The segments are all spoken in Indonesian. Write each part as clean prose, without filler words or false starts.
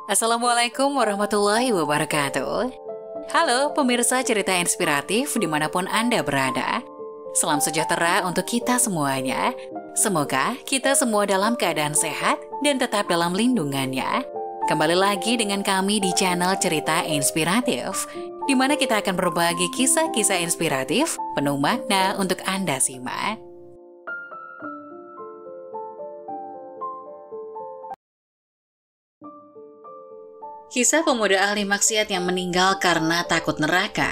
Assalamualaikum warahmatullahi wabarakatuh. Halo pemirsa cerita inspiratif dimanapun Anda berada. Salam sejahtera untuk kita semuanya. Semoga kita semua dalam keadaan sehat dan tetap dalam lindungannya. Kembali lagi dengan kami di channel Cerita Inspiratif, di mana kita akan berbagi kisah-kisah inspiratif penuh makna untuk Anda simak. Kisah pemuda ahli maksiat yang meninggal karena takut neraka.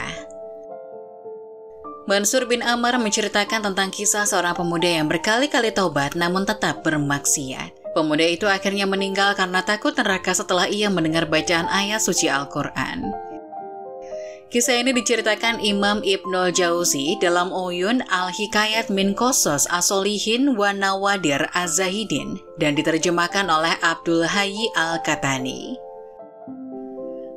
Mansur bin Ammar menceritakan tentang kisah seorang pemuda yang berkali-kali taubat namun tetap bermaksiat. Pemuda itu akhirnya meninggal karena takut neraka setelah ia mendengar bacaan ayat suci Al-Quran. Kisah ini diceritakan Imam Ibnul Jauzi dalam Uyun Al-Hikayat min Qosas As-Solihin wa Nawadir Az-Zahidin dan diterjemahkan oleh Abdul Hayy Al-Katani.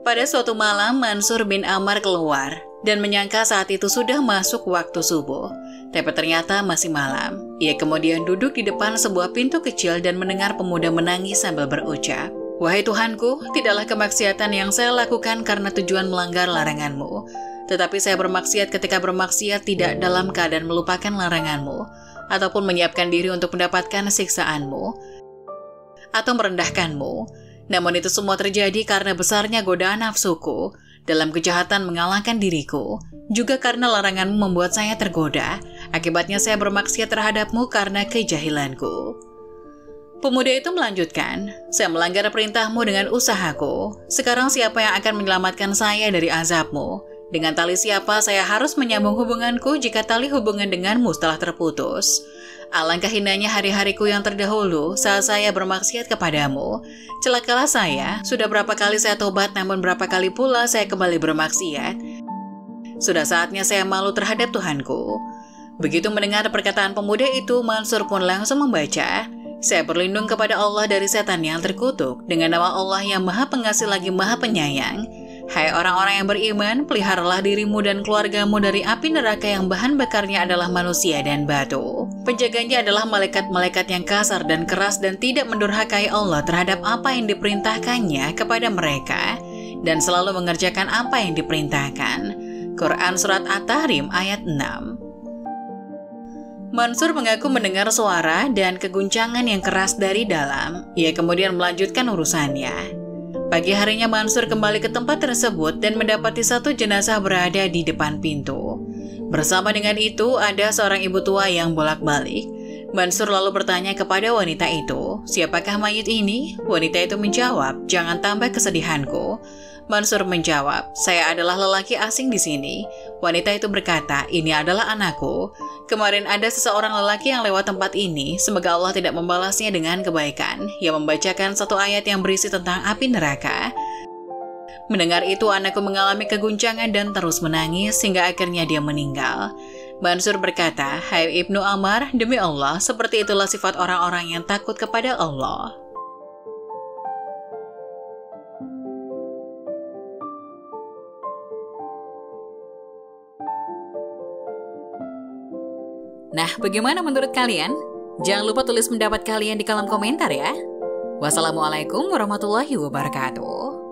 Pada suatu malam, Mansur bin Ammar keluar dan menyangka saat itu sudah masuk waktu subuh. Tapi ternyata masih malam. Ia kemudian duduk di depan sebuah pintu kecil dan mendengar pemuda menangis sambil berucap, "Wahai Tuhanku, tidaklah kemaksiatan yang saya lakukan karena tujuan melanggar laranganmu. Tetapi saya bermaksiat ketika bermaksiat tidak dalam keadaan melupakan laranganmu, ataupun menyiapkan diri untuk mendapatkan siksaanmu, atau merendahkanmu. Namun itu semua terjadi karena besarnya godaan nafsuku dalam kejahatan mengalahkan diriku, juga karena laranganmu membuat saya tergoda. Akibatnya saya bermaksiat terhadapmu karena kejahilanku." Pemuda itu melanjutkan, "Saya melanggar perintahmu dengan usahaku. Sekarang siapa yang akan menyelamatkan saya dari azabmu? Dengan tali siapa saya harus menyambung hubunganku jika tali hubungan denganmu telah terputus? Alangkah hinanya hari-hariku yang terdahulu saat saya bermaksiat kepadamu. Celakalah saya, sudah berapa kali saya tobat namun berapa kali pula saya kembali bermaksiat. Sudah saatnya saya malu terhadap Tuhanku." Begitu mendengar perkataan pemuda itu, Mansur pun langsung membaca, "Saya berlindung kepada Allah dari setan yang terkutuk, dengan nama Allah yang maha pengasih lagi maha penyayang. Hai orang-orang yang beriman, peliharalah dirimu dan keluargamu dari api neraka yang bahan bakarnya adalah manusia dan batu. Penjaganya adalah malaikat-malaikat yang kasar dan keras dan tidak mendurhakai Allah terhadap apa yang diperintahkannya kepada mereka, dan selalu mengerjakan apa yang diperintahkan." Quran Surat At-Tahrim ayat 6. Mansur mengaku mendengar suara dan keguncangan yang keras dari dalam. Ia kemudian melanjutkan urusannya. Pagi harinya Mansur kembali ke tempat tersebut dan mendapati satu jenazah berada di depan pintu. Bersama dengan itu ada seorang ibu tua yang bolak-balik. Mansur lalu bertanya kepada wanita itu, "Siapakah mayit ini?" Wanita itu menjawab, "Jangan tambah kesedihanku." Mansur menjawab, "Saya adalah lelaki asing di sini." Wanita itu berkata, "Ini adalah anakku. Kemarin ada seseorang lelaki yang lewat tempat ini, semoga Allah tidak membalasnya dengan kebaikan, yang membacakan satu ayat yang berisi tentang api neraka." Mendengar itu, anakku mengalami keguncangan dan terus menangis hingga akhirnya dia meninggal. Mansur berkata, "Hai Ibnu Ammar, demi Allah, seperti itulah sifat orang-orang yang takut kepada Allah." Nah, bagaimana menurut kalian? Jangan lupa tulis pendapat kalian di kolom komentar ya. Wassalamualaikum warahmatullahi wabarakatuh.